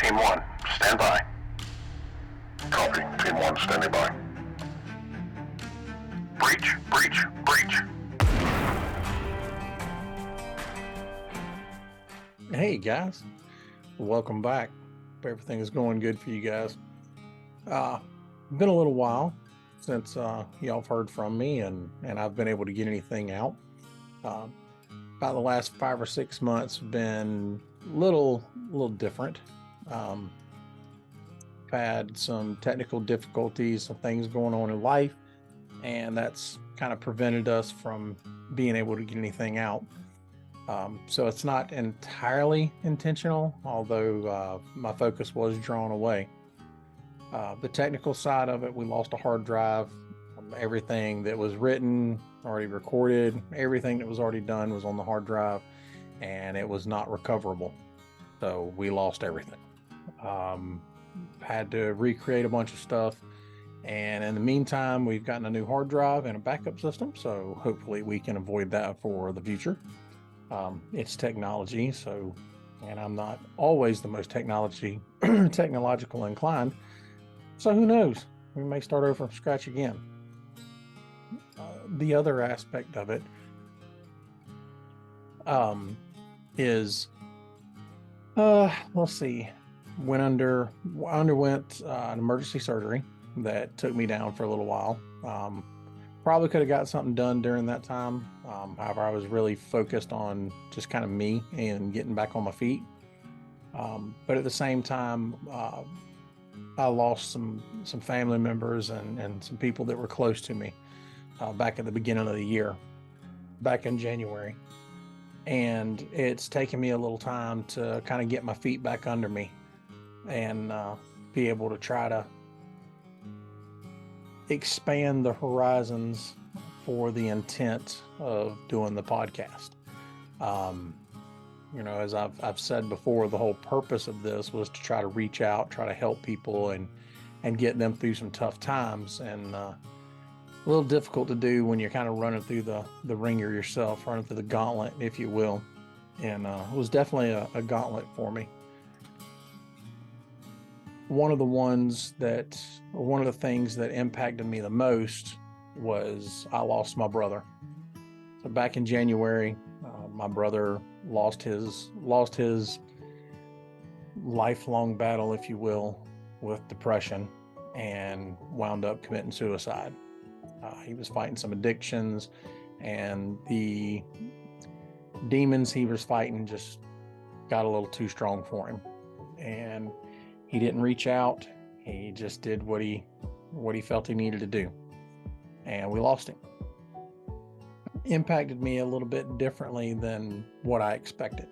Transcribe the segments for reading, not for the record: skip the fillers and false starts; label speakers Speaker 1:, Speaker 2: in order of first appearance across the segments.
Speaker 1: Team 1, stand by. Copy. Team 1, standing by. Breach, breach, breach.
Speaker 2: Hey guys, welcome back. Hope everything is going good for you guys. Been a little while since y'all have heard from me and I've been able to get anything out. About the last 5 or 6 months been little different. Had some technical difficulties, some things going on in life, and that's kind of prevented us from being able to get anything out. So it's not entirely intentional, although my focus was drawn away. The technical side of it, we lost a hard drive. Everything that was written, already recorded, everything that was already done was on the hard drive, and it was not recoverable. So we lost everything. Had to recreate a bunch of stuff. And in the meantime, we've gotten a new hard drive and a backup system. So hopefully we can avoid that for the future. It's technology. And I'm not always the most technological inclined. So who knows? We may start over from scratch again. The other aspect of it is, let's see, underwent an emergency surgery that took me down for a little while. Probably could have got something done during that time. However, I was really focused on just kind of me and getting back on my feet. But at the same time, I lost some family members and some people that were close to me back at the beginning of the year, back in January. And it's taken me a little time to kind of get my feet back under me and be able to try to expand the horizons for the intent of doing the podcast. As I've said before, the whole purpose of this was to try to reach out, try to help people and get them through some tough times. And a little difficult to do when you're kind of running through the ringer yourself, running through the gauntlet, if you will. And it was definitely a gauntlet for me. One of the things that impacted me the most was I lost my brother. So back in January, my brother lost his lifelong battle, if you will, with depression and wound up committing suicide. He was fighting some addictions, and the demons he was fighting just got a little too strong for him. And he didn't reach out. He just did what he felt he needed to do. And we lost him. Impacted me a little bit differently than what I expected.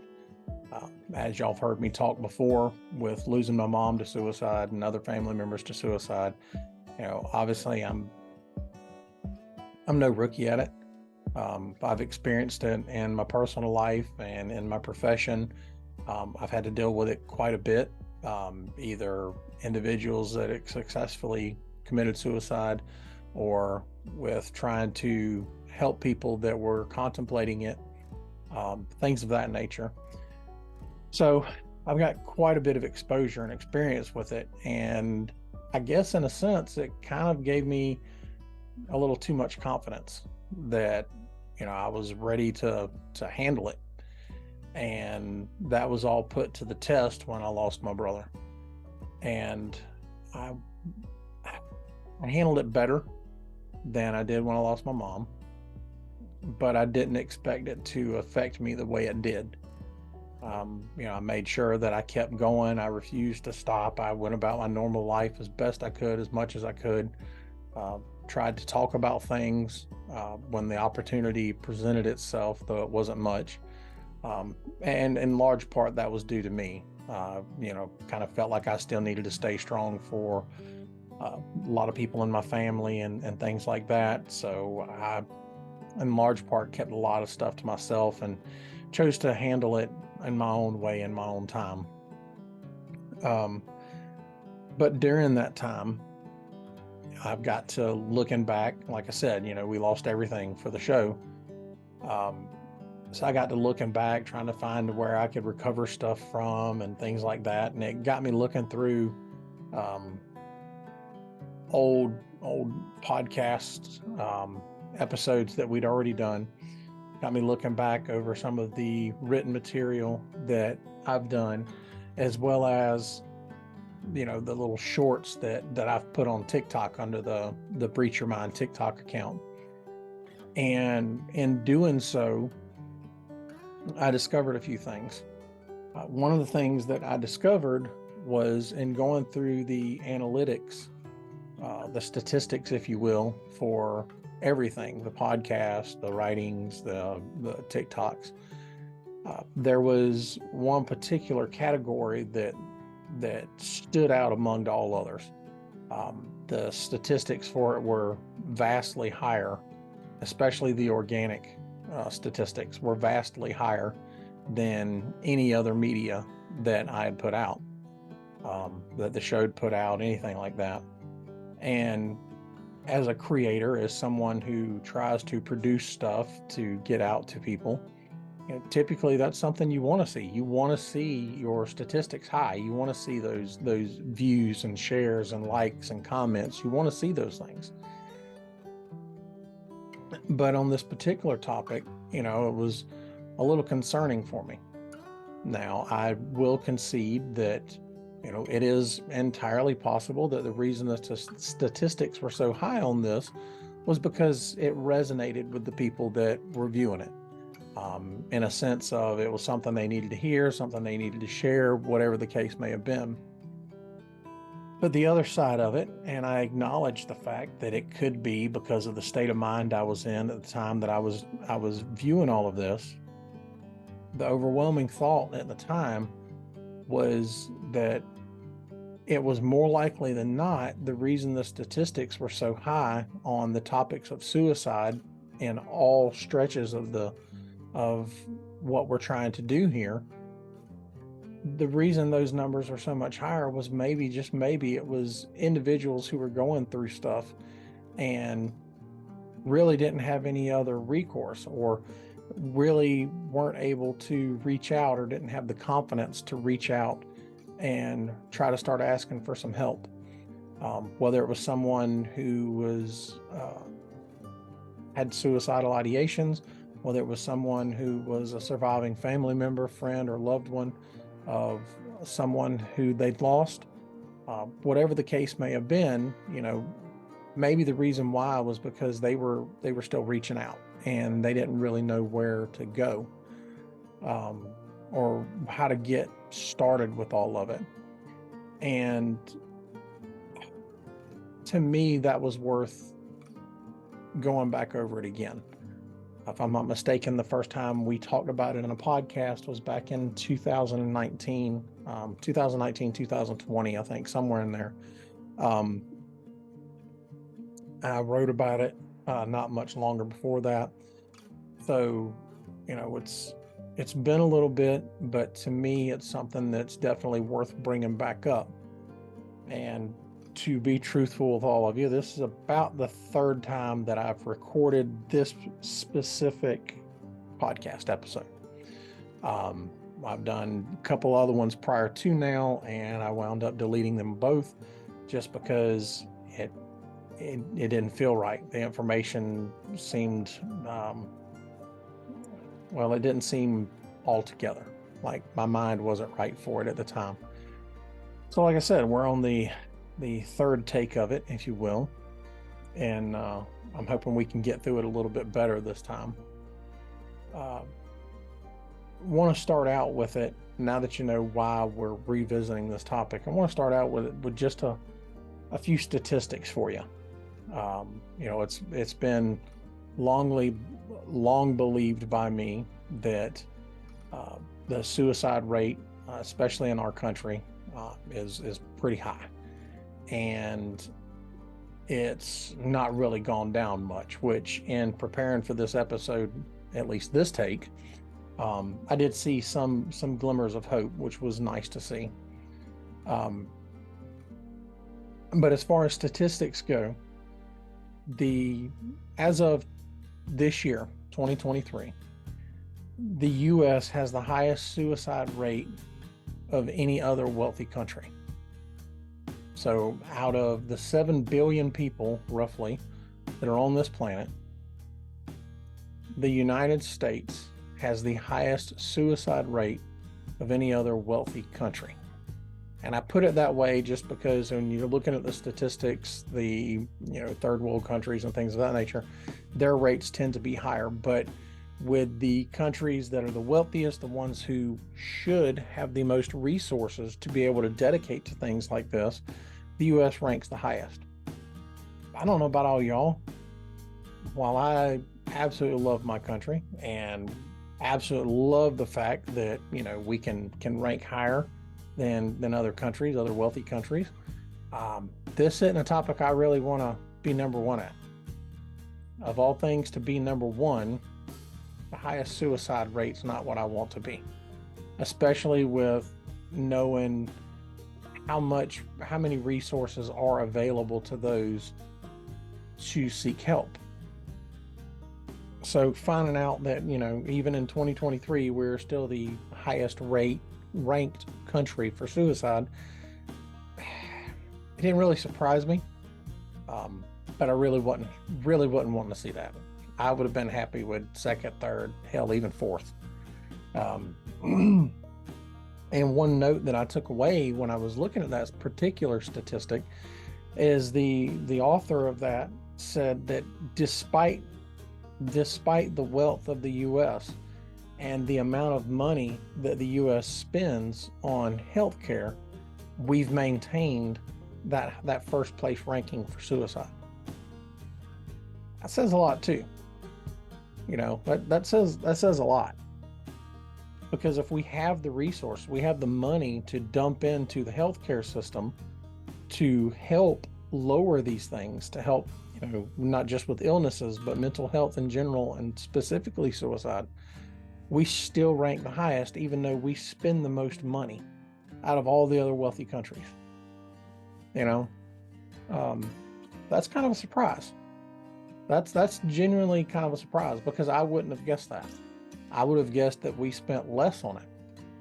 Speaker 2: As y'all have heard me talk before, with losing my mom to suicide and other family members to suicide, obviously I'm no rookie at it. I've experienced it in my personal life and in my profession. I've had to deal with it quite a bit. Either individuals that successfully committed suicide, or with trying to help people that were contemplating it, things of that nature. So I've got quite a bit of exposure and experience with it. And I guess in a sense, it kind of gave me a little too much confidence that, I was ready to handle it. And that was all put to the test when I lost my brother. And I handled it better than I did when I lost my mom, but I didn't expect it to affect me the way it did. I made sure that I kept going. I refused to stop. I went about my normal life as best I could, as much as I could. Tried to talk about things when the opportunity presented itself, though it wasn't much. And in large part, that was due to me. Kind of felt like I still needed to stay strong for a lot of people in my family and things like that. So I, in large part, kept a lot of stuff to myself and chose to handle it in my own way, in my own time. But during that time, I've got to looking back, like I said, we lost everything for the show. So I got to looking back, trying to find where I could recover stuff from and things like that. And it got me looking through old podcast episodes that we'd already done. Got me looking back over some of the written material that I've done, as well as the little shorts that I've put on TikTok under the Breach Your Mind TikTok account. And in doing so, I discovered a few things. One of the things that I discovered was in going through the analytics, the statistics, if you will, for everything, the podcast, the writings, the TikToks. There was one particular category that stood out among all others. The statistics for it were vastly higher, especially the organic statistics were vastly higher than any other media that I had put out, that the show had put out, anything like that. And as a creator, as someone who tries to produce stuff to get out to people, typically that's something you want to see. You want to see your statistics high. You want to see those views and shares and likes and comments. You want to see those things. But on this particular topic, it was a little concerning for me. Now, I will concede that, it is entirely possible that the reason that the statistics were so high on this was because it resonated with the people that were viewing it. In a sense of it was something they needed to hear, something they needed to share, whatever the case may have been. But the other side of it, and I acknowledge the fact that it could be because of the state of mind I was in at the time that I was viewing all of this, the overwhelming thought at the time was that it was more likely than not the reason the statistics were so high on the topics of suicide in all stretches of what we're trying to do here. The reason those numbers are so much higher was maybe it was individuals who were going through stuff and really didn't have any other recourse, or really weren't able to reach out, or didn't have the confidence to reach out and try to start asking for some help. Whether it was someone who was had suicidal ideations, whether it was someone who was a surviving family member, friend, or loved one of someone who they'd lost, whatever the case may have been, maybe the reason why was because they were still reaching out and they didn't really know where to go, or how to get started with all of it. And to me, that was worth going back over it again. If I'm not mistaken, the first time we talked about it in a podcast was back in 2019, 2020, I think, somewhere in there. I wrote about it not much longer before that. So, it's been a little bit, but to me, it's something that's definitely worth bringing back up. And to be truthful with all of you, this is about the third time that I've recorded this specific podcast episode. I've done a couple other ones prior to now, and I wound up deleting them both just because it didn't feel right. The information seemed, it didn't seem altogether like my mind wasn't right for it at the time. So like I said, we're on the third take of it, if you will, and I'm hoping we can get through it a little bit better this time. Want to start out with it, now that you know why we're revisiting this topic. I want to start out with just a few statistics for you. It's been long believed by me that the suicide rate, especially in our country, is pretty high, and it's not really gone down much, which in preparing for this episode, at least this take, I did see some glimmers of hope, which was nice to see. But as far as statistics go, as of this year, 2023, the US has the highest suicide rate of any other wealthy country. So, out of the 7 billion people, roughly, that are on this planet, the United States has the highest suicide rate of any other wealthy country. And I put it that way just because when you're looking at the statistics, the third world countries and things of that nature, their rates tend to be higher. But with the countries that are the wealthiest, the ones who should have the most resources to be able to dedicate to things like this, the US ranks the highest. I don't know about all y'all. While I absolutely love my country and absolutely love the fact that we can rank higher than other countries, other wealthy countries, this isn't a topic I really want to be number one at. Of all things, to be number one, the highest suicide rate's not what I want to be, especially with knowing how many resources are available to those to seek help. So finding out that, even in 2023, we're still the highest ranked country for suicide, it didn't really surprise me. But I really wasn't wanting to see that. I would have been happy with second, third, hell, even fourth. And one note that I took away when I was looking at that particular statistic is the author of that said that despite the wealth of the U.S. and the amount of money that the U.S. spends on healthcare, we've maintained that first place ranking for suicide. That says a lot too. That says a lot. Because if we have the resource, we have the money to dump into the healthcare system to help lower these things, to help, not just with illnesses, but mental health in general, and specifically suicide, we still rank the highest, even though we spend the most money out of all the other wealthy countries. That's kind of a surprise. That's genuinely kind of a surprise, because I wouldn't have guessed that. I would have guessed that we spent less on it,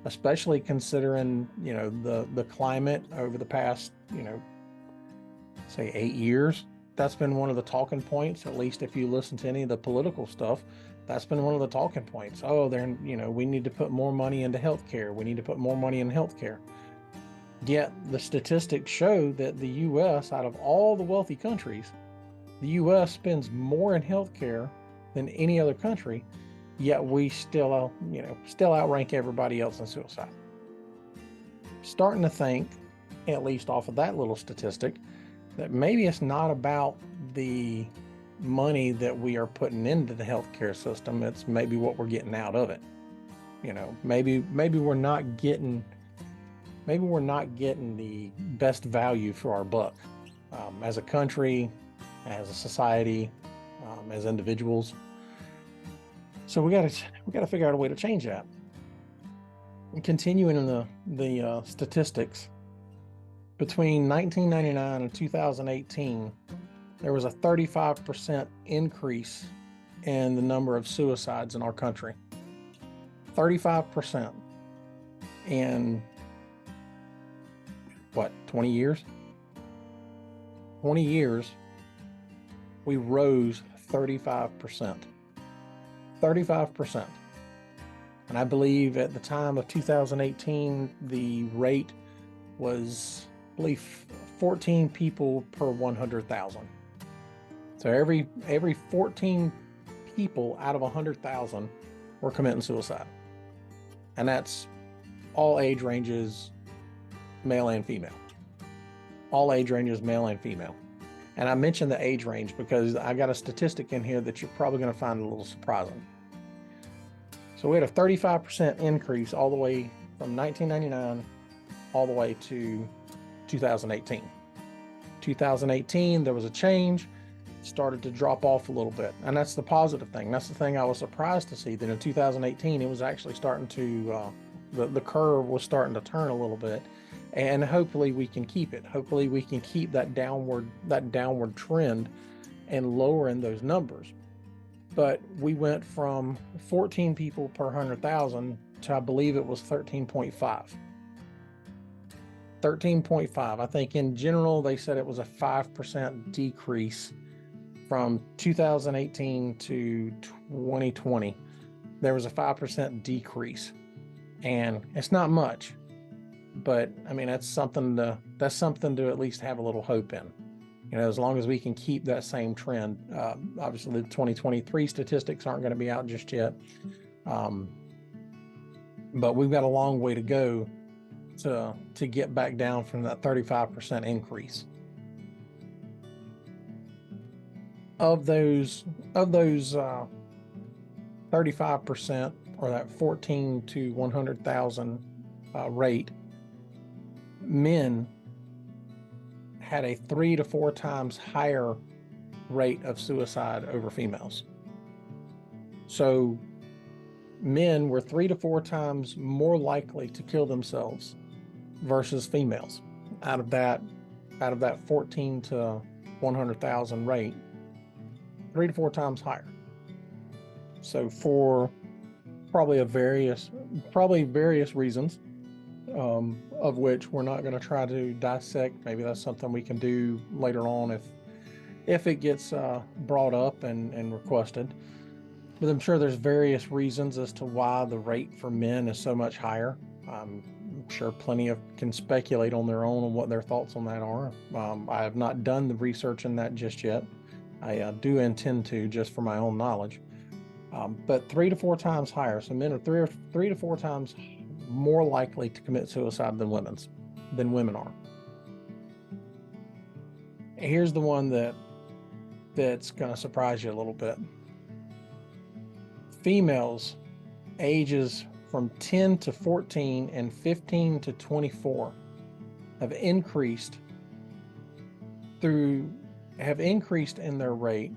Speaker 2: especially considering, the climate over the past, say 8 years. That's been one of the talking points, at least if you listen to any of the political stuff. That's been one of the talking points. Oh, we need to put more money into healthcare. We need to put more money in healthcare. Yet the statistics show that the U.S., out of all the wealthy countries, the U.S. spends more in healthcare than any other country, yet we still outrank everybody else in suicide. Starting to think, at least off of that little statistic, that maybe it's not about the money that we are putting into the healthcare system. It's maybe what we're getting out of it. Maybe we're not getting the best value for our buck, as a country, as a society, as individuals. So we got to figure out a way to change that. And continuing in the statistics, between 1999 and 2018, there was a 35% increase in the number of suicides in our country. 35% in 20 years? 20 years, we rose 35%. 35%. And I believe at the time of 2018, the rate was, 14 people per 100,000. So every 14 people out of 100,000 were committing suicide. And that's all age ranges, male and female. All age ranges, male and female. And I mentioned the age range because I got a statistic in here that you're probably going to find a little surprising. So we had a 35% increase all the way from 1999 all the way to 2018. 2018, there was a change. It started to drop off a little bit. And that's the positive thing. That's the thing I was surprised to see, that in 2018, it was actually starting to, the curve was starting to turn a little bit. And hopefully we can keep it. Hopefully we can keep that downward trend and lowering those numbers. but we went from 14 people per 100,000 to, I believe it was 13.5. 13.5. I think in general, they said it was a 5% decrease from 2018 to 2020. There was a 5% decrease, and it's not much, but I mean, that's something to at least have a little hope in. As long as we can keep that same trend. Obviously, the 2023 statistics aren't going to be out just yet, but we've got a long way to go to get back down from that 35% increase. Of those 35%, or that 14 to 100,000 rate, men had a 3 to 4 times higher rate of suicide over females. So men were 3 to 4 times more likely to kill themselves versus females out of that 14 to 100,000 rate, 3 to 4 times higher. So for probably various reasons, of which we're not going to try to dissect. Maybe that's something we can do later on if it gets brought up and requested. But I'm sure there's various reasons as to why the rate for men is so much higher. I'm sure plenty can speculate on their own on what their thoughts on that are. I have not done the research in that just yet. I do intend to, just for my own knowledge. But 3 to 4 times higher. So men are 3 to 4 times more likely to commit suicide than women are. Here's the one that's going to surprise you a little bit. Females ages from 10 to 14 and 15 to 24 have increased in their rate,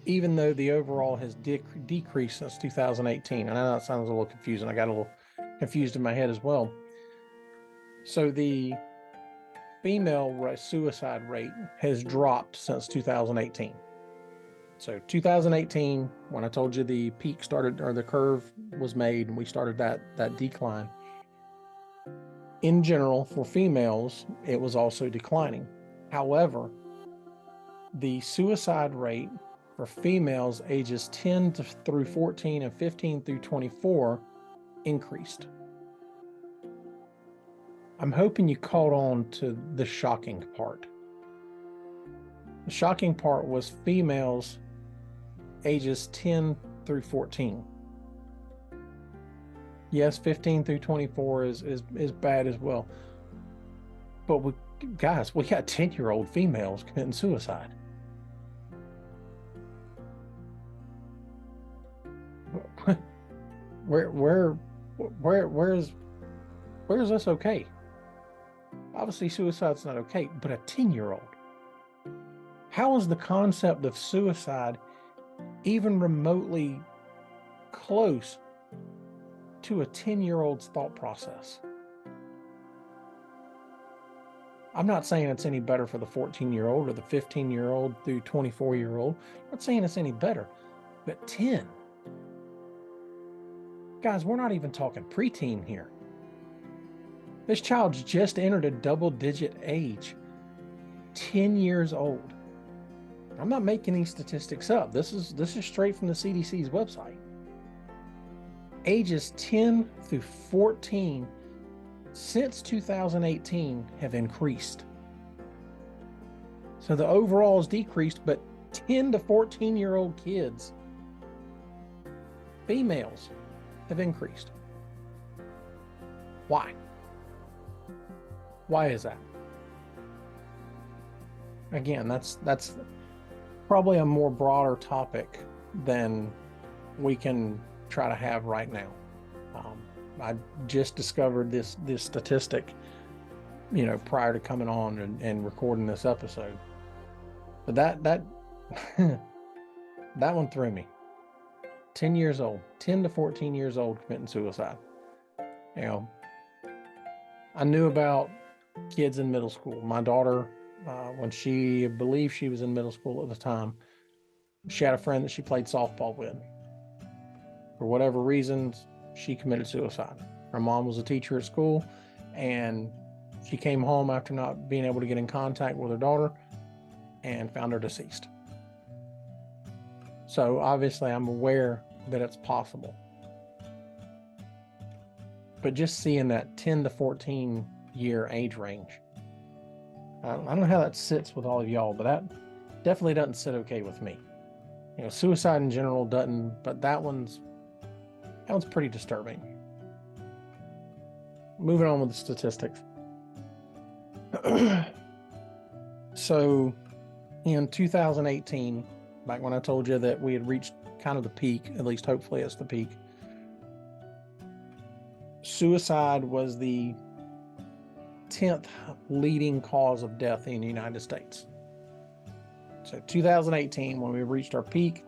Speaker 2: even though the overall has decreased since 2018. And I know that sounds a little confusing. I got a little confused in my head as well. So the female suicide rate has dropped since 2018. So 2018, when I told you the peak started, or the curve was made, and we started that decline. In general, for females, it was also declining. However, the suicide rate for females ages 10 through 14 and 15 through 24 increased. I'm hoping you caught on to the shocking part. The shocking part was females ages 10 through 14. Yes, 15 through 24 is bad as well. But we got 10-year-old females committing suicide. Where is this okay? Obviously, suicide's not okay, but a 10-year-old. How is the concept of suicide even remotely close to a 10-year-old's thought process? I'm not saying it's any better for the 14-year-old or the 15-year-old through 24-year-old. I'm not saying it's any better, but 10. Guys, we're not even talking preteen here. This child's just entered a double-digit age, 10 years old. I'm not making these statistics up. This is straight from the CDC's website. Ages 10 through 14 since 2018 have increased. So the overall has decreased, but 10 to 14-year-old kids, females, have increased. Why? Why is that? Again, that's probably a more broader topic than we can try to have right now. I just discovered this statistic, prior to coming on and recording this episode. But that that one threw me. 10 years old, 10 to 14 years old committing suicide. I knew about kids in middle school. My daughter, when I believe she was in middle school at the time, She had a friend that she played softball with. For whatever reasons, she committed suicide. Her mom was a teacher at school, and she came home after not being able to get in contact with her daughter and found her deceased. So obviously I'm aware that it's possible. But just seeing that 10 to 14 year age range, I don't know how that sits with all of y'all, but that definitely doesn't sit okay with me. Suicide in general doesn't, but that one's pretty disturbing. Moving on with the statistics. So in 2018, back when I told you that we had reached kind of the peak, at least hopefully it's the peak, suicide was the 10th leading cause of death in the United States. So 2018, when we reached our peak,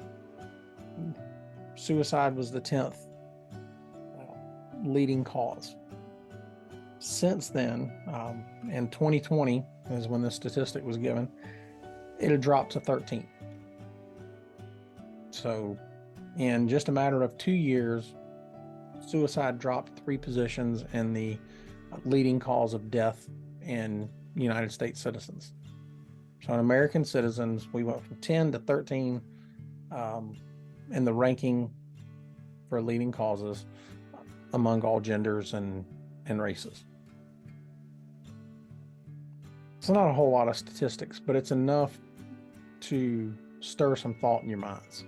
Speaker 2: suicide was the 10th leading cause. Since then, in 2020 is when this statistic was given, it had dropped to 13th. So in just a matter of 2 years, suicide dropped 3 positions in the leading cause of death in United States citizens. So in American citizens, we went from 10 to 13 in the ranking for leading causes among all genders and races. It's not a whole lot of statistics, but it's enough to stir some thought in your minds.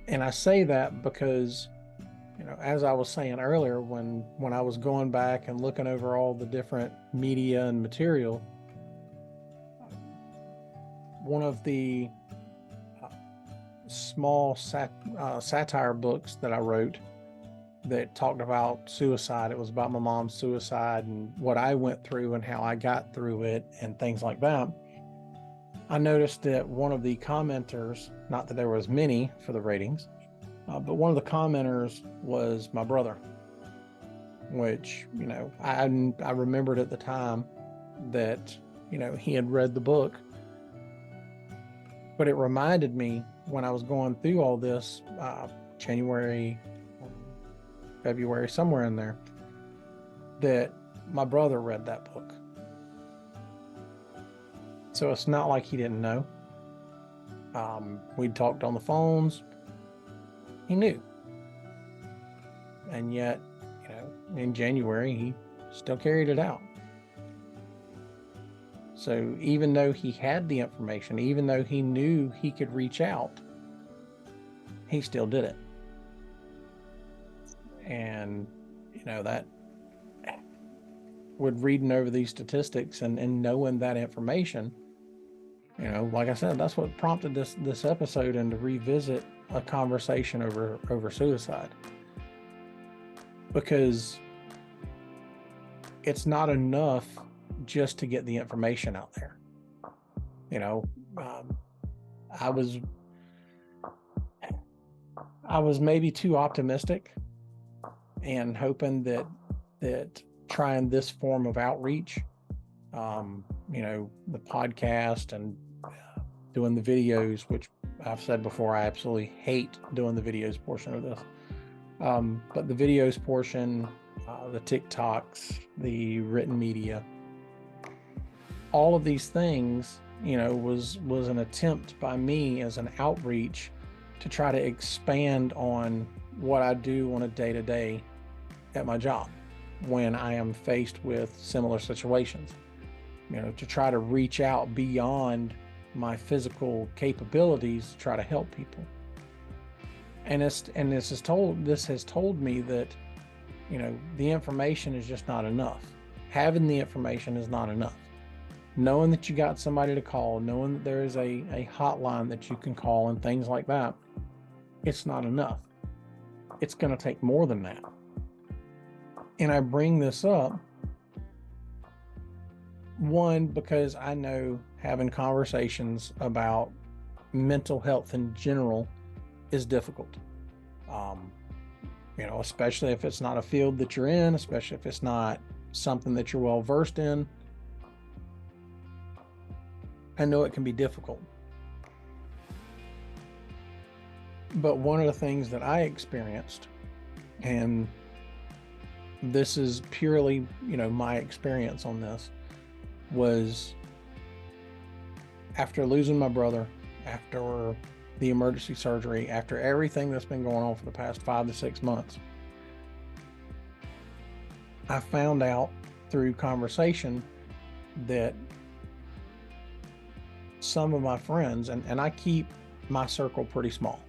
Speaker 2: And I say that because, as I was saying earlier, when I was going back and looking over all the different media and material, one of the small satire books that I wrote that talked about suicide, it was about my mom's suicide and what I went through and how I got through it and things like that. I noticed that one of the commenters, not that there was many for the ratings, but one of the commenters was my brother, which, I remembered at the time that, he had read the book, but it reminded me when I was going through all this, January, February, somewhere in there, that my brother read that book. So it's not like he didn't know. We'd talked on the phones. He knew. And yet, in January, he still carried it out. So even though he had the information, even though he knew he could reach out, he still did it. And, that with reading over these statistics and knowing that information, like I said, that's what prompted this episode and to revisit a conversation over suicide. Because it's not enough just to get the information out there. I was maybe too optimistic and hoping that trying this form of outreach, the podcast and doing the videos, which I've said before, I absolutely hate doing the videos portion of this. But the videos portion, the TikToks, the written media, all of these things, was an attempt by me as an outreach to try to expand on what I do on a day-to-day at my job when I am faced with similar situations, to try to reach out beyond my physical capabilities to try to help people. And this has told me that, the information is just not enough. Having the information is not enough. Knowing that you got somebody to call, knowing that there is a hotline that you can call and things like that, it's not enough. It's going to take more than that. And I bring this up, one, because I know having conversations about mental health in general is difficult. Especially if it's not a field that you're in, especially if it's not something that you're well versed in. I know it can be difficult. But one of the things that I experienced, and this is purely, my experience on this, was after losing my brother, after the emergency surgery, after everything that's been going on for the past 5 to 6 months, I found out through conversation that some of my friends, and I keep my circle pretty small.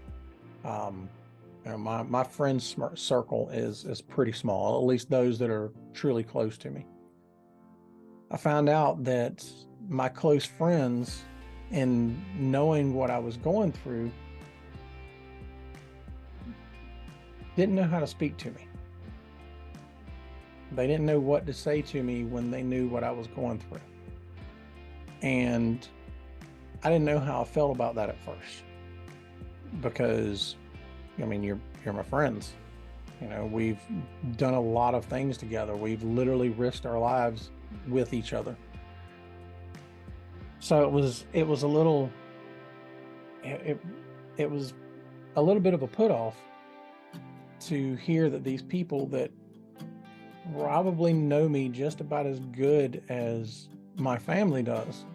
Speaker 2: My friends circle is pretty small, at least those that are truly close to me. I found out that my close friends, in knowing what I was going through, didn't know how to speak to me. They didn't know what to say to me when they knew what I was going through. And I didn't know how I felt about that at first, because you're my friends. We've done a lot of things together. We've literally risked our lives with each other. So it was a little it was a little bit of a put off to hear that these people that probably know me just about as good as my family does,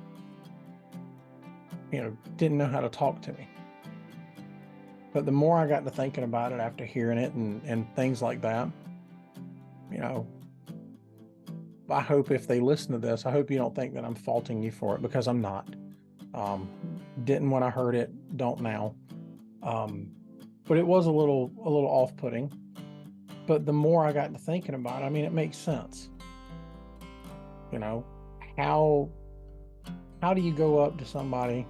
Speaker 2: didn't know how to talk to me. But the more I got to thinking about it after hearing it and things like that, I hope if they listen to this, I hope you don't think that I'm faulting you for it, because I'm not. Didn't when I heard it, don't now. But it was a little off-putting. But the more I got to thinking about it, it makes sense. How do you go up to somebody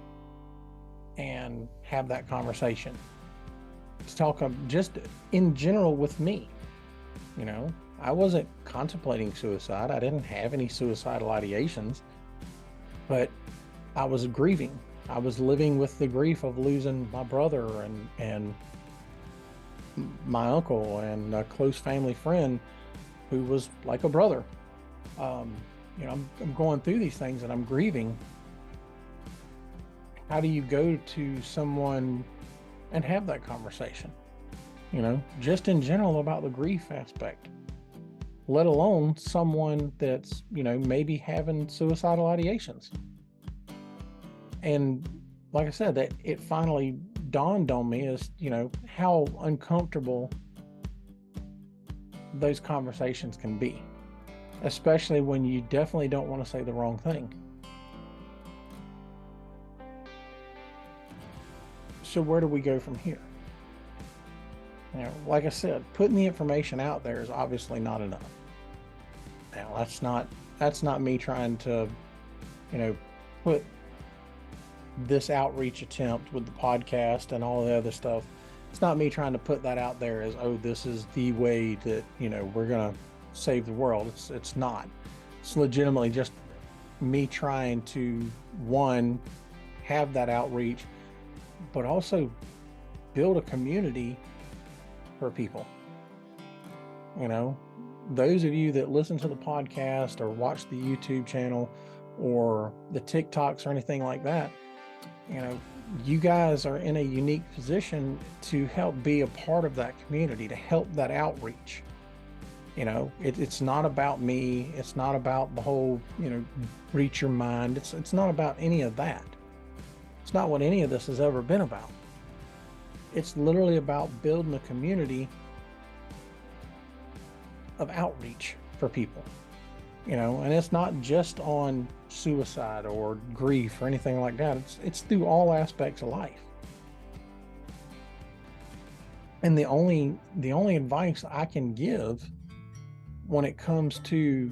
Speaker 2: and have that conversation? To talk just in general with me. I wasn't contemplating suicide. I didn't have any suicidal ideations, but I was grieving. I was living with the grief of losing my brother and my uncle and a close family friend who was like a brother. I'm going through these things and I'm grieving. How do you go to someone and have that conversation? Just in general about the grief aspect, let alone someone that's, maybe having suicidal ideations. And like I said, that it finally dawned on me is, how uncomfortable those conversations can be, especially when you definitely don't want to say the wrong thing. So where do we go from here? Like I said, putting the information out there is obviously not enough. Now, that's not me trying to, put this outreach attempt with the podcast and all the other stuff. It's not me trying to put that out there as, oh, this is the way that, we're going to save the world. It's not. It's legitimately just me trying to, one, have that outreach, but also build a community for people. Those of you that listen to the podcast or watch the YouTube channel or the TikToks or anything like that, you guys are in a unique position to help be a part of that community, to help that outreach. It's not about me. It's not about the whole, reach your mind. It's not about any of that. It's not what any of this has ever been about. It's literally about building a community of outreach for people, and it's not just on suicide or grief or anything like that. It's through all aspects of life. And the only advice I can give when it comes to,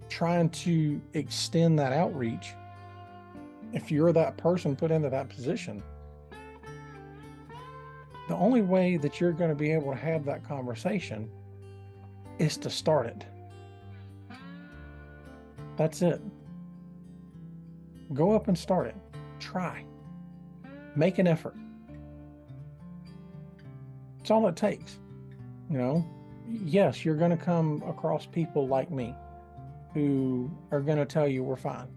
Speaker 2: trying to extend that outreach, if you're that person put into that position, the only way that you're going to be able to have that conversation is to start it. That's it. Go up and start it. Try. Make an effort. It's all it takes. Yes, you're going to come across people like me who are going to tell you we're fine.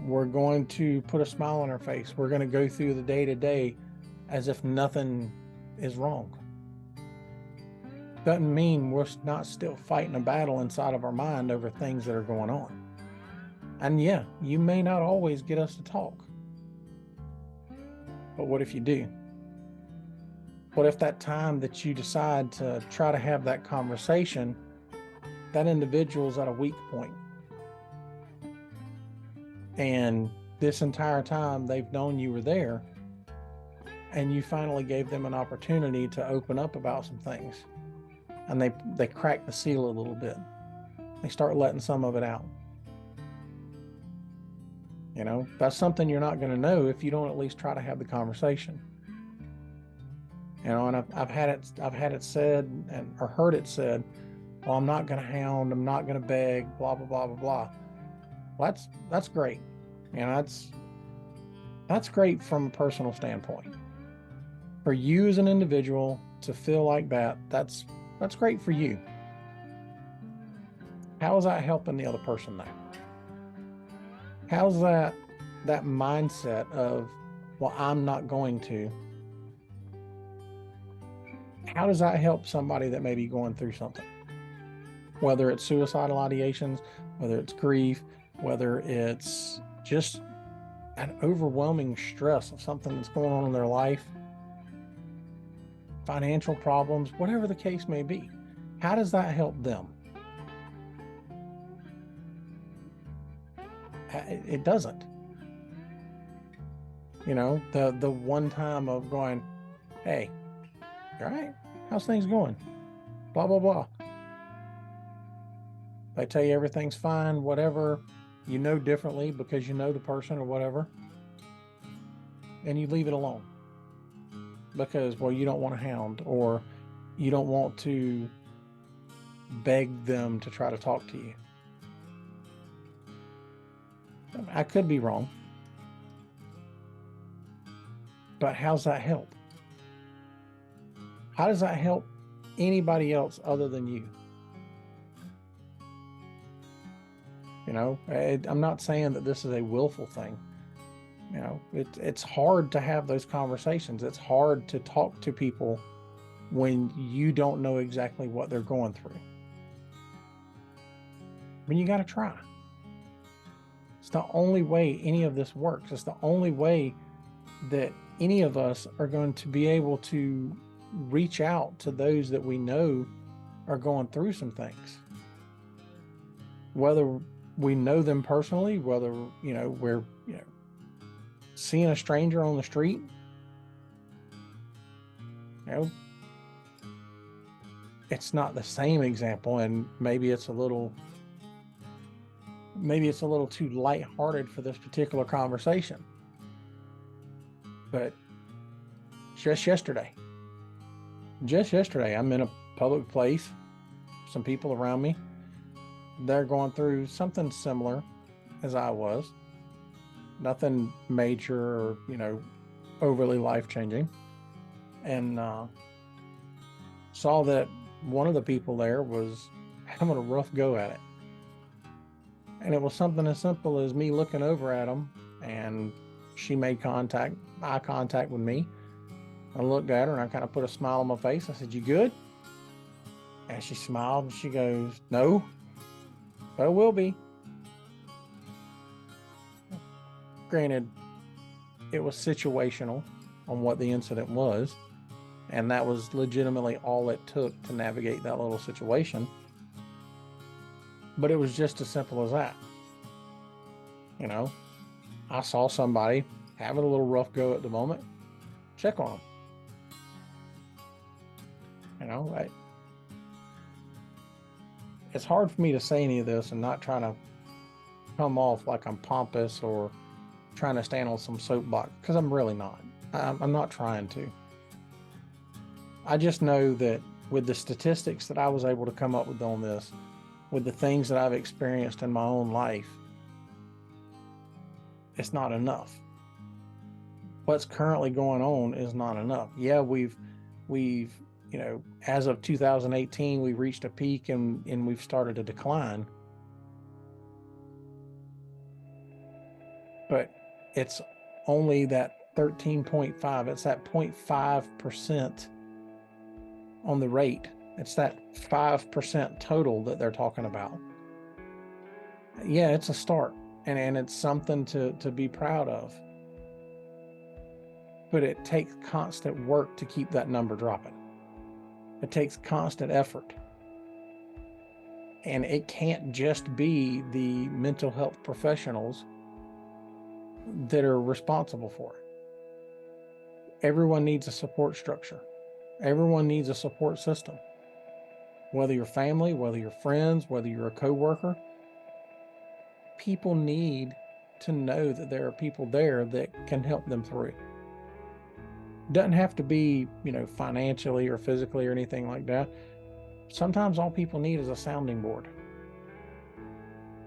Speaker 2: We're going to put a smile on our face. We're going to go through the day-to-day as if nothing is wrong. Doesn't mean we're not still fighting a battle inside of our mind over things that are going on. And yeah, you may not always get us to talk. But what if you do? What if that time that you decide to try to have that conversation, that individual's at a weak point? And this entire time they've known you were there, and you finally gave them an opportunity to open up about some things. And they crack the seal a little bit. They start letting some of it out. You know, that's something you're not going to know if you don't at least try to have the conversation. You know, and I've had it said or heard it said, well, I'm not going to hound, I'm not going to beg, blah, blah, blah, blah, blah. Well, that's great. You know, that's great from a personal standpoint. For you as an individual to feel like that's great for you. How is that helping the other person though? How's that mindset of, well, I'm not going to, how does that help somebody that may be going through something? Whether it's suicidal ideations, whether it's grief, whether it's just an overwhelming stress of something that's going on in their life, financial problems, whatever the case may be. How does that help them? It doesn't. You know, the one time of going, hey, all right, how's things going? Blah, blah, blah. They tell you everything's fine, whatever, you know differently because you know the person or whatever, and you leave it alone because, well, you don't want to hound or you don't want to beg them to try to talk to you. I could be wrong, but how's that help? How does that help anybody else other than you? You know, I'm not saying that this is a willful thing. You know, it's hard to have those conversations. It's hard to talk to people when you don't know exactly what they're going through. I mean, you got to try. It's the only way any of this works. It's the only way that any of us are going to be able to reach out to those that we know are going through some things. Whether we know them personally, whether, you know, we're, you know, seeing a stranger on the street, you know, it's not the same example, and maybe it's a little too lighthearted for this particular conversation. But just yesterday, I'm in a public place, some people around me, they're going through something similar as I was. Nothing major or, you know, overly life-changing. And saw that one of the people there was having a rough go at it. And it was something as simple as me looking over at them, and she made eye contact with me. I looked at her and I kind of put a smile on my face. I said, "You good?" And she smiled and she goes, "No, but I will be." Granted, it was situational on what the incident was, and that was legitimately all it took to navigate that little situation. But it was just as simple as that. You know, I saw somebody having a little rough go at the moment, check on them. You know, it's hard for me to say any of this and not trying to come off like I'm pompous or trying to stand on some soapbox, because I'm really not. I'm not trying to. I just know that with the statistics that I was able to come up with on this, with the things that I've experienced in my own life, it's not enough. What's currently going on is not enough. Yeah, we've, you know, as of 2018, we reached a peak and we've started a decline. But it's only that 13.5. It's that 0.5% on the rate. It's that 5% total that they're talking about. Yeah, it's a start, and it's something to be proud of. But it takes constant work to keep that number dropping. It takes constant effort. And it can't just be the mental health professionals that are responsible for it. Everyone needs a support structure. Everyone needs a support system. Whether you're family, whether you're friends, whether you're a coworker, people need to know that there are people there that can help them through. It doesn't have to be, financially or physically or anything like that. Sometimes all people need is a sounding board.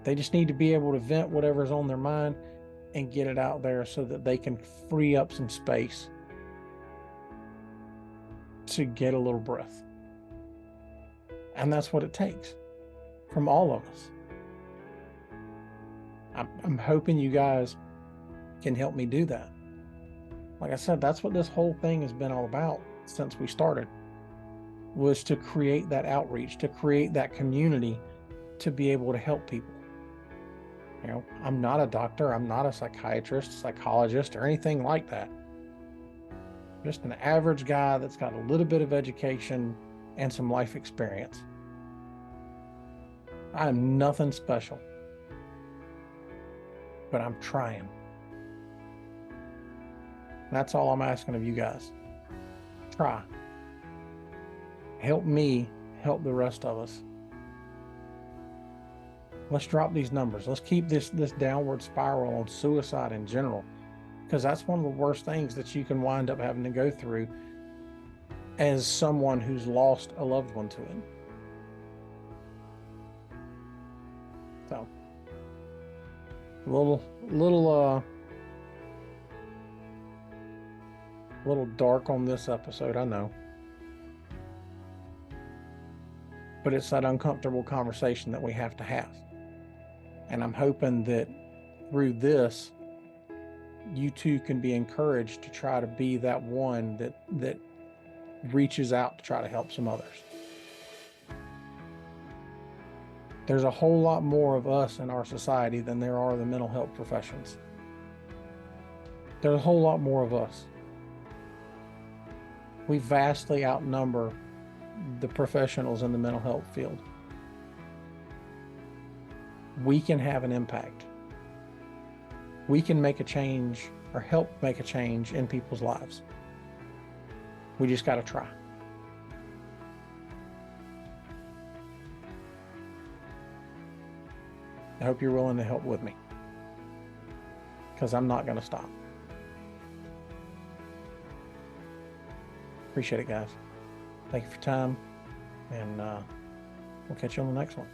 Speaker 2: They just need to be able to vent whatever's on their mind and get it out there so that they can free up some space to get a little breath. And that's what it takes from all of us. I'm hoping you guys can help me do that. Like I said, that's what this whole thing has been all about since we started, was to create that outreach, to create that community, to be able to help people. I'm not a doctor, I'm not a psychiatrist, psychologist, or anything like that. I'm just an average guy that's got a little bit of education and some life experience. I am nothing special, but I'm trying. That's all I'm asking of you guys. Try. Help me help the rest of us. Let's drop these numbers. Let's keep this downward spiral on suicide in general, because that's one of the worst things that you can wind up having to go through as someone who's lost a loved one to it. So, a little dark on this episode, I know. But it's that uncomfortable conversation that we have to have. And I'm hoping that through this, you too can be encouraged to try to be that one that reaches out to try to help some others. There's a whole lot more of us in our society than there are the mental health professions. There's a whole lot more of us. We vastly outnumber the professionals in the mental health field. We can have an impact. We can make a change or help make a change in people's lives. We just got to try. I hope you're willing to help with me, because I'm not going to stop. Appreciate it, guys. Thank you for your time, and we'll catch you on the next one.